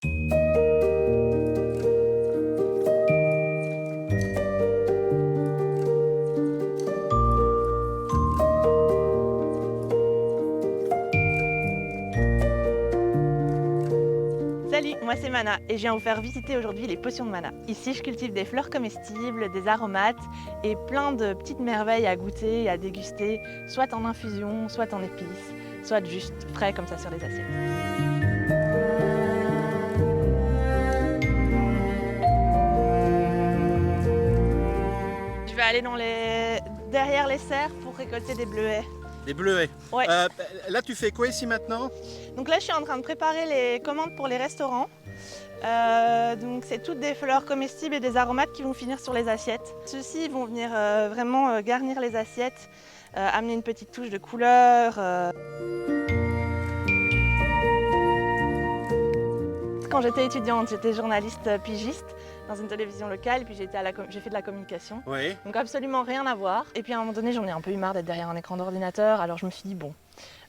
Salut, moi c'est Mana et je viens vous faire visiter aujourd'hui les potions de Mana. Ici je cultive des fleurs comestibles, des aromates et plein de petites merveilles à goûter et à déguster, soit en infusion, soit en épices, soit juste frais comme ça sur les assiettes. Je vais aller derrière les serres pour récolter des bleuets. Des bleuets. Ouais. Là, tu fais quoi ici maintenant? Donc là, je suis en train de préparer les commandes pour les restaurants. Donc c'est toutes des fleurs comestibles et des aromates qui vont finir sur les assiettes. Ceux-ci vont venir vraiment garnir les assiettes, amener une petite touche de couleur. Quand j'étais étudiante, j'étais journaliste pigiste dans une télévision locale et puis j'ai fait de la communication. Oui. Donc absolument rien à voir. Et puis à un moment donné, j'en ai un peu eu marre d'être derrière un écran d'ordinateur. Alors je me suis dit bon,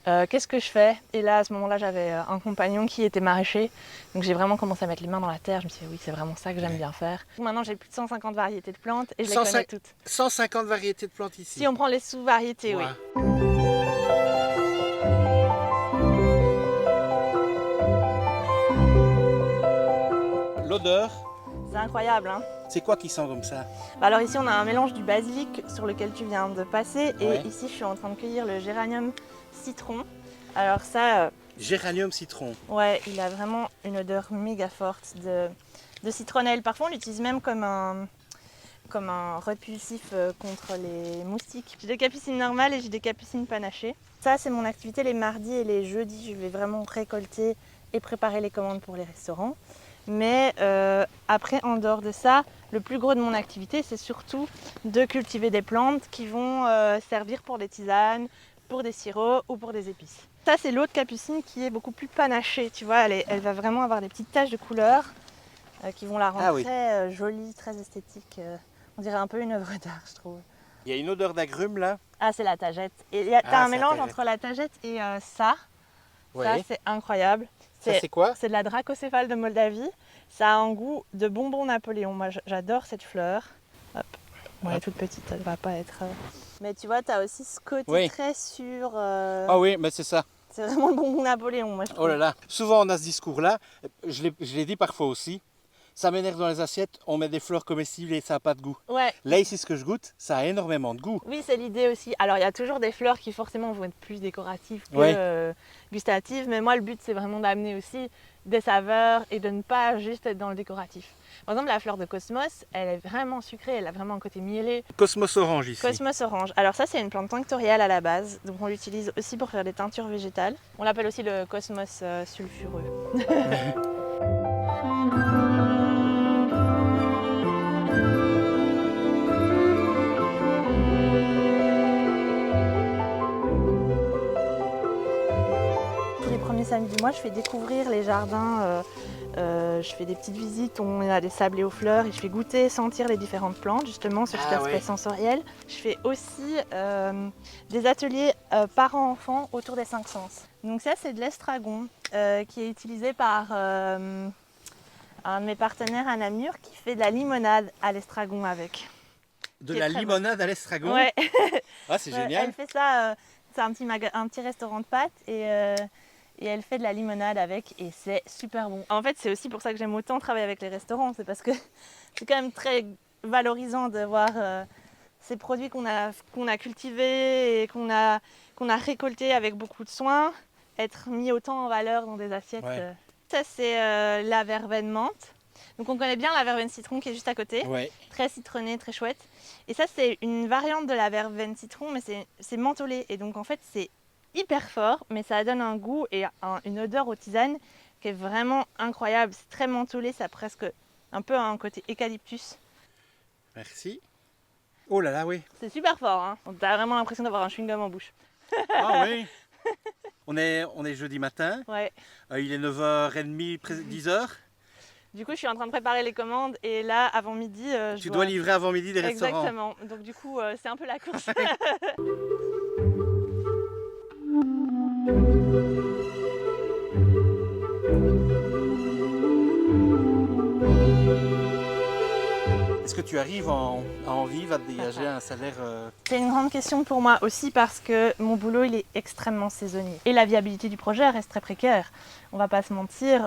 qu'est-ce que je fais? Et là, à ce moment-là, j'avais un compagnon qui était maraîcher. Donc j'ai vraiment commencé à mettre les mains dans la terre. Je me suis dit oui, c'est vraiment ça que j'aime bien faire. Maintenant, j'ai plus de 150 variétés de plantes et je les connais toutes. 150 variétés de plantes ici. Si on prend les sous-variétés, Ouais. oui. L'odeur, C'est incroyable, hein? c'est quoi qui sent comme ça? Alors ici, on a un mélange du basilic sur lequel tu viens de passer. Et Ouais. ici, je suis en train de cueillir le géranium citron. Alors ça, Géranium citron. ouais, il a vraiment une odeur méga forte de citronnelle. Parfois, on l'utilise même comme un repulsif contre les moustiques. J'ai des capucines normales et j'ai des capucines panachées. Ça, c'est mon activité les mardis et les jeudis. Je vais vraiment récolter et préparer les commandes pour les restaurants. Mais après, en dehors de ça, le plus gros de mon activité, c'est surtout de cultiver des plantes qui vont servir pour des tisanes, pour des sirops ou pour des épices. Ça, c'est l'autre capucine qui est beaucoup plus panachée. Tu vois, elle va vraiment avoir des petites taches de couleur qui vont la rendre très jolie, très esthétique. On dirait un peu une œuvre d'art, je trouve. Il y a une odeur d'agrumes là. Ah, c'est la tagette. Et t'as un mélange entre la tagette et ça. Ouais. Ça, c'est incroyable. Ça, c'est quoi? C'est de la dracocéphale de Moldavie. Ça a un goût de bonbon Napoléon. Moi, j'adore cette fleur. Hop. Bon, elle est toute petite, elle ne va pas être... Mais tu vois, tu as aussi ce côté très sûr. Ah oui, mais c'est ça. C'est vraiment le bonbon Napoléon, moi, je trouve. Oh là là. Souvent, on a ce discours-là. Je l'ai dit parfois aussi. Ça m'énerve dans les assiettes, on met des fleurs comestibles et ça n'a pas de goût. Ouais. Là, ici, ce que je goûte, ça a énormément de goût. Oui, c'est l'idée aussi. Alors, il y a toujours des fleurs qui forcément vont être plus décoratives que gustatives. Mais moi, le but, c'est vraiment d'amener aussi des saveurs et de ne pas juste être dans le décoratif. Par exemple, la fleur de cosmos, elle est vraiment sucrée, elle a vraiment un côté mielé. Cosmos orange ici. Cosmos orange. Alors ça, c'est une plante tinctoriale à la base. Donc on l'utilise aussi pour faire des teintures végétales. On l'appelle aussi le cosmos sulfureux. Samedi du mois, je fais découvrir les jardins, je fais des petites visites, on a des sablés aux fleurs et je fais goûter, sentir les différentes plantes justement sur cet aspect sensoriel. Je fais aussi des ateliers parents-enfants autour des 5 sens. Donc ça, c'est de l'estragon qui est utilisé par un de mes partenaires à Namur qui fait de la limonade à l'estragon avec. De la limonade à l'estragon? Ouais. Ah, c'est génial. Elle fait ça, c'est un petit restaurant de pâtes et elle fait de la limonade avec et c'est super bon. En fait, c'est aussi pour ça que j'aime autant travailler avec les restaurants. C'est parce que c'est quand même très valorisant de voir ces produits qu'on a cultivés et qu'on a récoltés avec beaucoup de soin être mis autant en valeur dans des assiettes. Ouais. Ça, c'est la verveine menthe. Donc on connaît bien la verveine citron qui est juste à côté. Ouais. Très citronnée, très chouette. Et ça, c'est une variante de la verveine citron, mais c'est mentholé. Et donc en fait, c'est hyper fort, mais ça donne un goût et une odeur aux tisanes qui est vraiment incroyable. C'est très mentholé, ça a presque un peu un côté eucalyptus. Merci. Oh là là, oui. C'est super fort, hein. On a vraiment l'impression d'avoir un chewing-gum en bouche. Ah oui. On est jeudi matin. Ouais. Il est 9h30, 10h. Du coup, je suis en train de préparer les commandes et là, avant midi, tu dois livrer avant midi des restaurants. Exactement. Donc du coup, c'est un peu la course. que tu arrives à en vivre, à te dégager un salaire C'est une grande question pour moi aussi parce que mon boulot il est extrêmement saisonnier et la viabilité du projet reste très précaire. On va pas se mentir,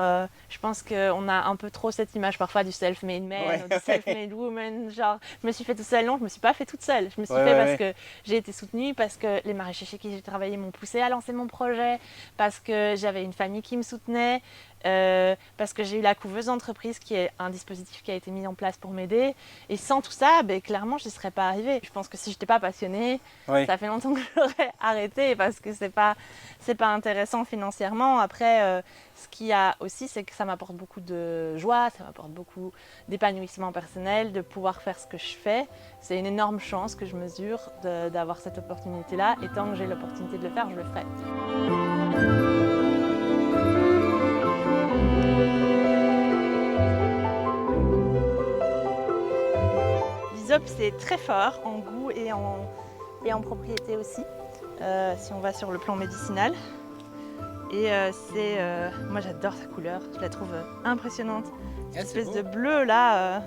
je pense qu'on a un peu trop cette image parfois du self-made man ou du self-made woman, genre je me suis fait toute seule. Non, je me suis pas fait toute seule, je me suis fait parce que j'ai été soutenue, parce que les maraîchers chez qui j'ai travaillé m'ont poussée à lancer mon projet, parce que j'avais une famille qui me soutenait, parce que j'ai eu la couveuse d'entreprise qui est un dispositif qui a été mis en place pour m'aider. Et sans tout ça, clairement, je n'y serais pas arrivée. Je pense que si je n'étais pas passionnée, ça fait longtemps que j'aurais arrêté parce que c'est pas intéressant financièrement. Après, ce qu'il y a aussi, c'est que ça m'apporte beaucoup de joie, ça m'apporte beaucoup d'épanouissement personnel, de pouvoir faire ce que je fais. C'est une énorme chance que je mesure d'avoir cette opportunité-là. Et tant que j'ai l'opportunité de le faire, je le ferai. L'hysope, c'est très fort en goût et en propriété aussi, si on va sur le plan médicinal. Et moi j'adore sa couleur, je la trouve impressionnante. Cette espèce de bleu là.